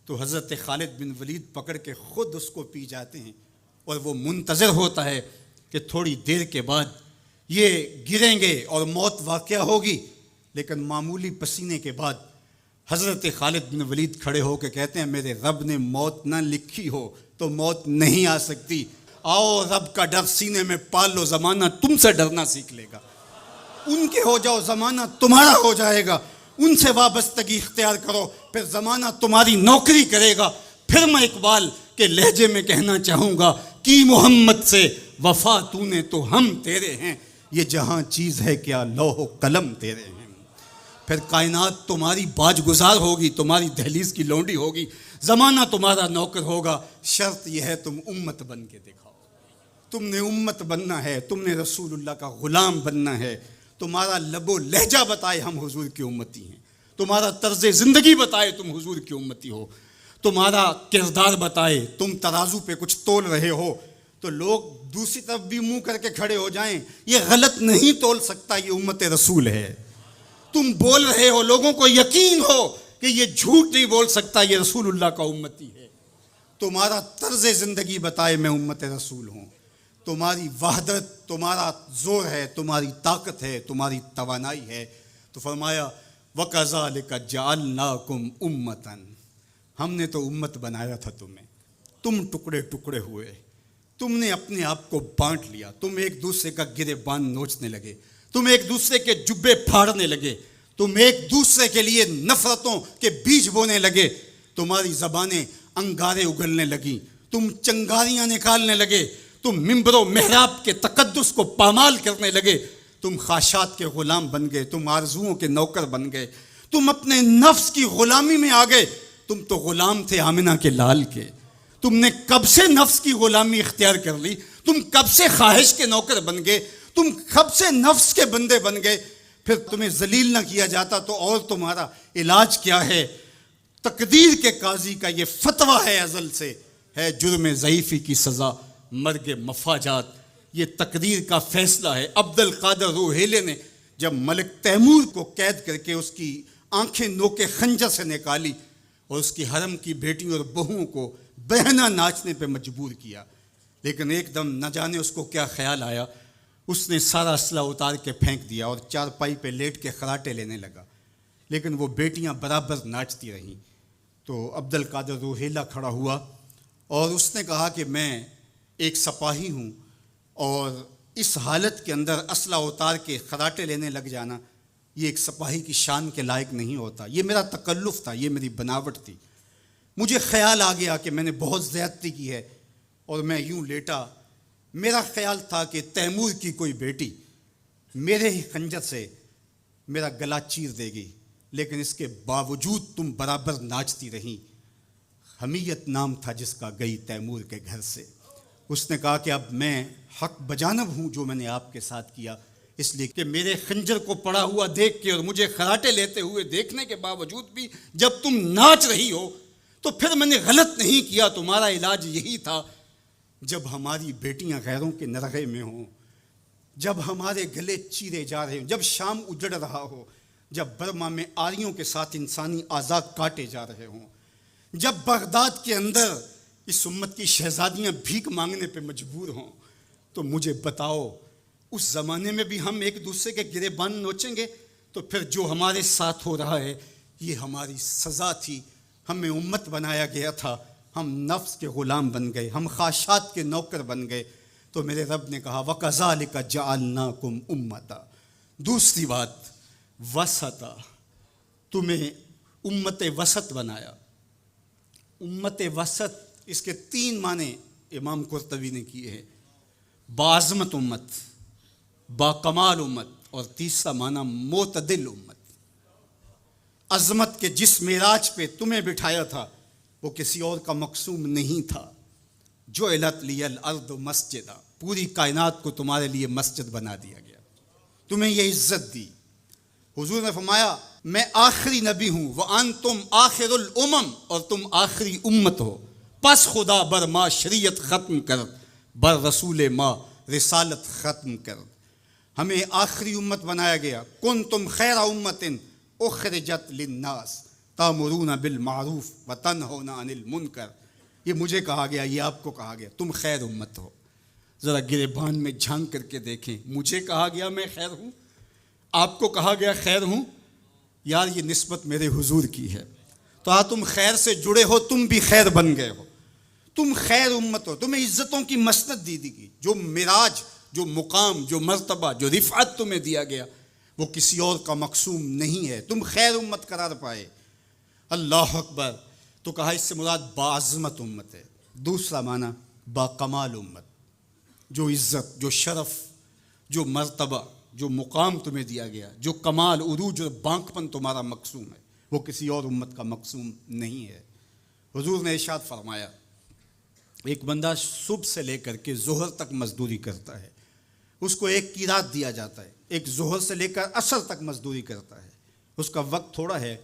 تو حضرت خالد بن ولید پکڑ کے خود اس کو پی جاتے ہیں، اور وہ منتظر ہوتا ہے کہ تھوڑی دیر کے بعد یہ گریں گے اور موت واقع ہوگی، لیکن معمولی پسینے کے بعد حضرت خالد بن ولید کھڑے ہو کے کہتے ہیں میرے رب نے موت نہ لکھی ہو تو موت نہیں آ سکتی، آؤ رب کا ڈر سینے میں پال لو، زمانہ تم سے ڈرنا سیکھ لے گا، ان کے ہو جاؤ زمانہ تمہارا ہو جائے گا، ان سے وابستگی اختیار کرو پھر زمانہ تمہاری نوکری کرے گا۔ پھر میں اقبال کے لہجے میں کہنا چاہوں گا کی محمد سے وفا تو نے تو ہم تیرے ہیں، یہ جہاں چیز ہے کیا لوح و قلم تیرے ہیں۔ پھر کائنات تمہاری باج گزار ہوگی، تمہاری دہلیز کی لونڈی ہوگی، زمانہ تمہارا نوکر ہوگا، شرط یہ ہے تم امت بن کے دکھاؤ۔ تم نے امت بننا ہے، تم نے رسول اللہ کا غلام بننا ہے، تمہارا لب و لہجہ بتائے ہم حضور کی امتی ہیں، تمہارا طرز زندگی بتائے تم حضور کی امتی ہو، تمہارا کردار بتائے تم ترازو پہ کچھ تول رہے ہو، تو لوگ دوسری طرف بھی منہ کر کے کھڑے ہو جائیں یہ غلط نہیں تول سکتا، یہ امت رسول ہے۔ تم بول رہے ہو لوگوں کو یقین ہو کہ یہ جھوٹ نہیں بول سکتا، یہ رسول اللہ کا امتی ہے۔ تمہارا طرز زندگی بتائے میں امت رسول ہوں، تمہاری وحدت، تمہارا زور ہے، تمہاری طاقت ہے، تمہاری توانائی ہے۔ تو فرمایا وَكَذَلِكَ جَعَلْنَاكُمْ أُمَّةً، ہم نے تو امت بنایا تھا تمہیں، تم ٹکڑے ٹکڑے ہوئے، تم نے اپنے آپ کو بانٹ لیا، تم ایک دوسرے کا گریبان نوچنے لگے، تم ایک دوسرے کے جبے پھاڑنے لگے، تم ایک دوسرے کے لیے نفرتوں کے بیج بونے لگے، تمہاری زبانیں انگارے اگلنے لگیں، تم چنگاریاں نکالنے لگے، تم ممبر و محراب کے تقدس کو پامال کرنے لگے، تم خواہشات کے غلام بن گئے، تم آرزوؤں کے نوکر بن گئے، تم اپنے نفس کی غلامی میں آ گئے۔ تم تو غلام تھے آمنہ کے لال کے، تم نے کب سے نفس کی غلامی اختیار کر لی، تم کب سے خواہش کے نوکر بن گئے، تم کب سے نفس کے بندے بن گئے۔ پھر تمہیں ذلیل نہ کیا جاتا تو اور تمہارا علاج کیا ہے؟ تقدیر کے قاضی کا یہ فتویٰ ہے ازل سے، ہے جرم ضعیفی کی سزا مرگ مفاجات، یہ تقدیر کا فیصلہ ہے۔ عبد القادر روحیلے نے جب ملک تیمور کو قید کر کے اس کی آنکھیں نوکے خنجر سے نکالی اور اس کی حرم کی بیٹیوں اور بہوؤں کو بہنا ناچنے پہ مجبور کیا، لیکن ایک دم نہ جانے اس کو کیا خیال آیا، اس نے سارا اسلحہ اتار کے پھینک دیا اور چارپائی پہ لیٹ کے خراٹے لینے لگا، لیکن وہ بیٹیاں برابر ناچتی رہیں۔ تو عبد القادر روحیلہ کھڑا ہوا اور اس نے کہا کہ میں ایک سپاہی ہوں اور اس حالت کے اندر اسلحہ اتار کے خراٹے لینے لگ جانا یہ ایک سپاہی کی شان کے لائق نہیں ہوتا، یہ میرا تکلف تھا، یہ میری بناوٹ تھی، مجھے خیال آ گیا کہ میں نے بہت زیادتی کی ہے اور میں یوں لیٹا، میرا خیال تھا کہ تیمور کی کوئی بیٹی میرے ہی خنجر سے میرا گلا چیر دے گی، لیکن اس کے باوجود تم برابر ناچتی رہیں۔ حمیت نام تھا جس کا گئی تیمور کے گھر سے۔ اس نے کہا کہ اب میں حق بجانب ہوں جو میں نے آپ کے ساتھ کیا، اس لیے کہ میرے خنجر کو پڑا ہوا دیکھ کے اور مجھے خراٹے لیتے ہوئے دیکھنے کے باوجود بھی جب تم ناچ رہی ہو تو پھر میں نے غلط نہیں کیا، تمہارا علاج یہی تھا۔ جب ہماری بیٹیاں غیروں کے نرغے میں ہوں، جب ہمارے گلے چیرے جا رہے ہوں، جب شام اجڑ رہا ہو، جب برما میں آریوں کے ساتھ انسانی اعضاء کاٹے جا رہے ہوں، جب بغداد کے اندر اس امت کی شہزادیاں بھیک مانگنے پہ مجبور ہوں، تو مجھے بتاؤ اس زمانے میں بھی ہم ایک دوسرے کے گریبان نوچیں گے؟ تو پھر جو ہمارے ساتھ ہو رہا ہے یہ ہماری سزا تھی، ہمیں امت بنایا گیا تھا، ہم نفس کے غلام بن گئے، ہم خواہشات کے نوکر بن گئے۔ تو میرے رب نے کہا وَكَذَلِكَ جَعَلْنَاكُمْ أُمَّةً، دوسری بات وسطا، تمہیں امت وسط بنایا۔ امت وسط اس کے 3 معنی امام قرطبی نے کیے ہیں، باعظمت امت، باکمال امت، اور تیسرا معنی معتدل امت۔ عظمت کے جس معراج پہ تمہیں بٹھایا تھا وہ کسی اور کا مقصوم نہیں تھا، جعلت لی الارض مسجدا، پوری کائنات کو تمہارے لیے مسجد بنا دیا گیا، تمہیں یہ عزت دی۔ حضور نے فرمایا میں آخری نبی ہوں، وَأَنْتُمْ آخر الامم، اور تم آخری امت ہو، پس خدا بر ما شریعت ختم کر، بر رسول ما رسالت ختم کر، ہمیں آخری امت بنایا گیا۔ کنتم خیر امت اخرجت للناس تَأْمُرُونَ بِالْمَعْرُوفِ وَتَنْهَوْنَ عَنِ الْمُنْکَرِ. یہ مجھے کہا گیا، یہ آپ کو کہا گیا، تم خیر امت ہو. ذرا گریبان میں جھانک کر کے دیکھیں، مجھے کہا گیا میں خیر ہوں، آپ کو کہا گیا خیر ہوں. یار یہ نسبت میرے حضور کی ہے. تو تم خیر سے جڑے ہو، تم بھی خیر بن گئے ہو، تم خیر امت ہو. تمہیں عزتوں کی مسند دی گئی، جو معراج، جو مقام، جو مرتبہ، جو رفعت تمہیں دیا گیا وہ کسی اور کا مقسوم نہیں ہے. تم خیر امت قرار پائے. اللہ اکبر. تو کہا اس سے مراد باعظمت امت ہے. دوسرا معنی با کمال امت، جو عزت، جو شرف، جو مرتبہ، جو مقام تمہیں دیا گیا، جو کمال، عروج اور بانکپن تمہارا مقسوم ہے، وہ کسی اور امت کا مقسوم نہیں ہے. حضور نے ارشاد فرمایا، ایک بندہ صبح سے لے کر کے ظہر تک مزدوری کرتا ہے، اس کو ایک قیراط دیا جاتا ہے. ایک ظہر سے لے کر عصر تک مزدوری کرتا ہے، اس کا وقت تھوڑا ہے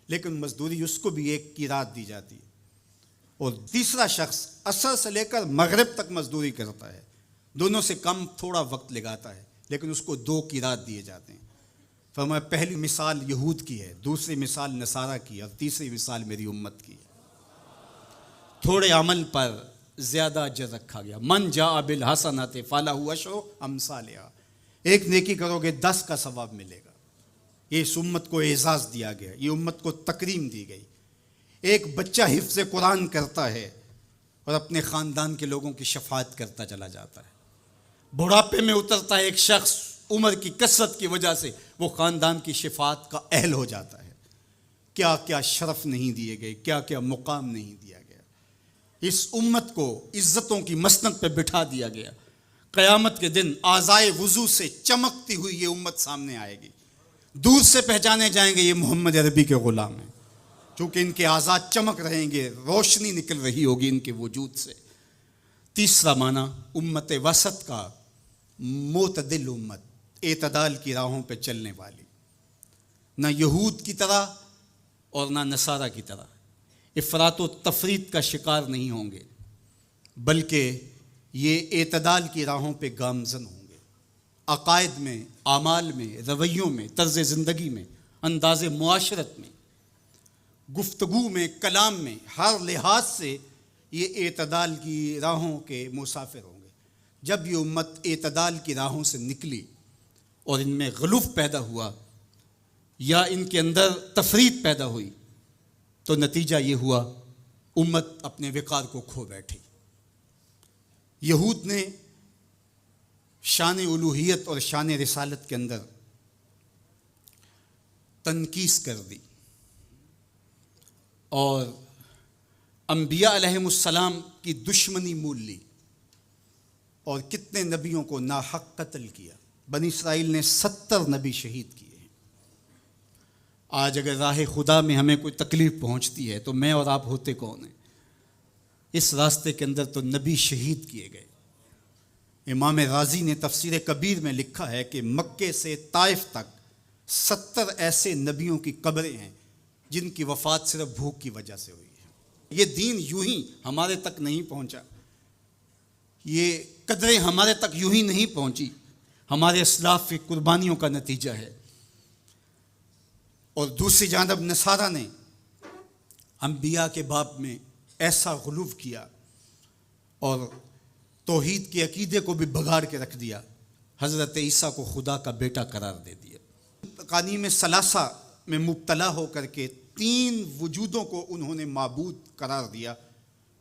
لیکن مزدوری اس کو بھی ایک قیراط دی جاتی ہے. اور تیسرا شخص عصر سے لے کر مغرب تک مزدوری کرتا ہے، دونوں سے کم تھوڑا وقت لگاتا ہے لیکن اس کو 2 قیراط دیے جاتے ہیں. فرمایا پہلی مثال یہود کی ہے، دوسری مثال نصارہ کی ہے، اور تیسری مثال میری امت کی ہے. تھوڑے عمل پر زیادہ اجر رکھا گیا. من جاء بالحسنۃ فلہ عشر امثالھا. ایک نیکی کرو گے 10 کا ثواب ملے گا. یہ اس امت کو اعزاز دیا گیا، یہ امت کو تکریم دی گئی. ایک بچہ حفظ قرآن کرتا ہے اور اپنے خاندان کے لوگوں کی شفاعت کرتا چلا جاتا ہے. بڑھاپے میں اترتا ہے ایک شخص، عمر کی کثرت کی وجہ سے وہ خاندان کی شفاعت کا اہل ہو جاتا ہے. کیا کیا شرف نہیں دیے گئے، کیا کیا مقام نہیں دیا گیا. اس امت کو عزتوں کی مسند پہ بٹھا دیا گیا. قیامت کے دن اعضائے وضو سے چمکتی ہوئی یہ امت سامنے آئے گی. دور سے پہچانے جائیں گے یہ محمد عربی کے غلام ہیں، چونکہ ان کے اعضاء چمک رہیں گے، روشنی نکل رہی ہوگی ان کے وجود سے. تیسرا معنی امت وسط کا، معتدل امت، اعتدال کی راہوں پہ چلنے والی، نہ یہود کی طرح اور نہ نصارہ کی طرح افراط و تفریط کا شکار نہیں ہوں گے، بلکہ یہ اعتدال کی راہوں پہ گامزن ہوں گے. عقائد میں، اعمال میں، رویوں میں، طرز زندگی میں، انداز معاشرت میں، گفتگو میں، کلام میں، ہر لحاظ سے یہ اعتدال کی راہوں کے مسافر ہوں گے. جب یہ امت اعتدال کی راہوں سے نکلی اور ان میں غلوف پیدا ہوا یا ان کے اندر تفریط پیدا ہوئی تو نتیجہ یہ ہوا امت اپنے وقار کو کھو بیٹھی. یہود نے شان الوہیت اور شان رسالت کے اندر تنقیص کر دی اور انبیاء علیہم السلام کی دشمنی مول لی اور کتنے نبیوں کو ناحق قتل کیا. بنی اسرائیل نے 70 نبی شہید کیے ہیں. آج اگر راہ خدا میں ہمیں کوئی تکلیف پہنچتی ہے تو میں اور آپ ہوتے کون ہیں؟ اس راستے کے اندر تو نبی شہید کیے گئے. امام رازی نے تفسیر کبیر میں لکھا ہے کہ مکے سے طائف تک 70 ایسے نبیوں کی قبریں ہیں جن کی وفات صرف بھوک کی وجہ سے ہوئی ہے. یہ دین یوں ہی ہمارے تک نہیں پہنچا، یہ قدریں ہمارے تک یوں ہی نہیں پہنچی، ہمارے اسلاف کی قربانیوں کا نتیجہ ہے. اور دوسری جانب نصارہ نے انبیاء کے باب میں ایسا غلوف کیا اور توحید کے عقیدے کو بھی بگاڑ کے رکھ دیا، حضرت عیسیٰ کو خدا کا بیٹا قرار دے دیا. تقانیم ثلاثہ میں مبتلا ہو کر کے 3 وجودوں کو انہوں نے معبود قرار دیا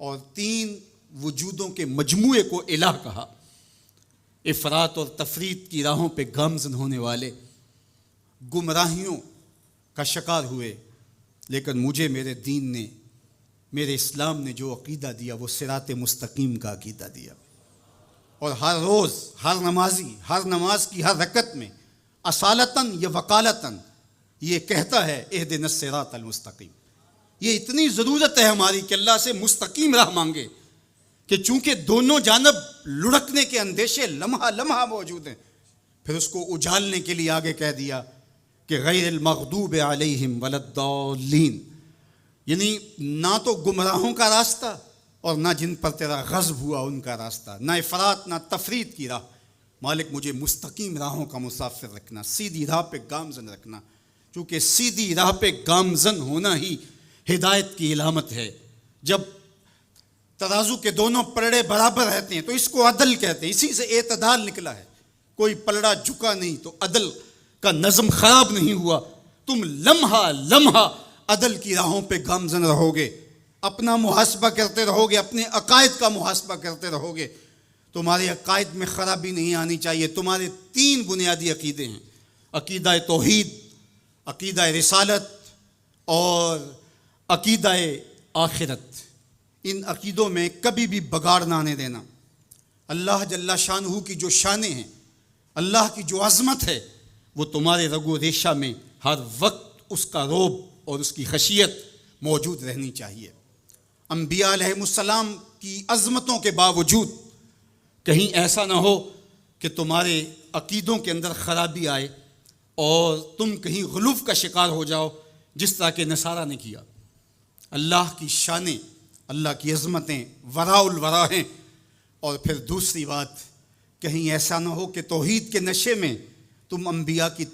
اور 3 وجودوں کے مجموعے کو الہ کہا. افراط اور تفریط کی راہوں پہ گامزن ہونے والے گمراہیوں کا شکار ہوئے، لیکن مجھے میرے دین نے، میرے اسلام نے جو عقیدہ دیا وہ صراط مستقیم کا عقیدہ دیا. اور ہر روز، ہر نمازی، ہر نماز کی ہر رکعت میں اصالتاً یا وکالتاً یہ کہتا ہے اہدنا الصراط المستقیم. یہ اتنی ضرورت ہے ہماری کہ اللہ سے مستقیم راہ مانگے کہ چونکہ دونوں جانب لڑکنے کے اندیشے لمحہ لمحہ موجود ہیں، پھر اس کو اجالنے کے لیے آگے کہہ دیا کہ غیر المغضوب علیہم ولا الضالین، یعنی نہ تو گمراہوں کا راستہ اور نہ جن پر تیرا غضب ہوا ان کا راستہ، نہ افراط نہ تفریط کی راہ. مالک مجھے مستقیم راہوں کا مسافر رکھنا، سیدھی راہ پہ گامزن رکھنا. چونکہ سیدھی راہ پہ گامزن ہونا ہی ہدایت کی علامت ہے۔ جب ترازو کے دونوں پلڑے برابر رہتے ہیں تو اس کو عدل کہتے ہیں، اسی سے اعتدال نکلا ہے۔ کوئی پلڑا جھکا نہیں تو عدل کا نظم خراب نہیں ہوا۔ تم لمحہ لمحہ عدل کی راہوں پہ گامزن رہو گے، اپنا محاسبہ کرتے رہو گے، اپنے عقائد کا محاسبہ کرتے رہو گے، تمہارے عقائد میں خرابی نہیں آنی چاہیے۔ تمہارے 3 بنیادی عقیدے ہیں، عقیدہ توحید، عقیدہ رسالت اور عقیدہ آخرت۔ ان عقیدوں میں کبھی بھی بگاڑ نہ آنے دینا۔ اللہ جل شانہ کی جو شانیں ہیں، اللہ کی جو عظمت ہے، وہ تمہارے رگ و ریشہ میں ہر وقت اس کا رعب اور اس کی خشیت موجود رہنی چاہیے۔ انبیاء علیہ السلام کی عظمتوں کے باوجود کہیں ایسا نہ ہو کہ تمہارے عقیدوں کے اندر خرابی آئے اور تم کہیں غلوف کا شکار ہو جاؤ، جس طرح کہ نصارہ نے کیا۔ اللہ کی شانیں، اللہ کی عظمتیں وراء الورا ہیں۔ اور پھر دوسری بات، کہیں ایسا نہ ہو کہ توحید کے نشے میں تم انبیاء کی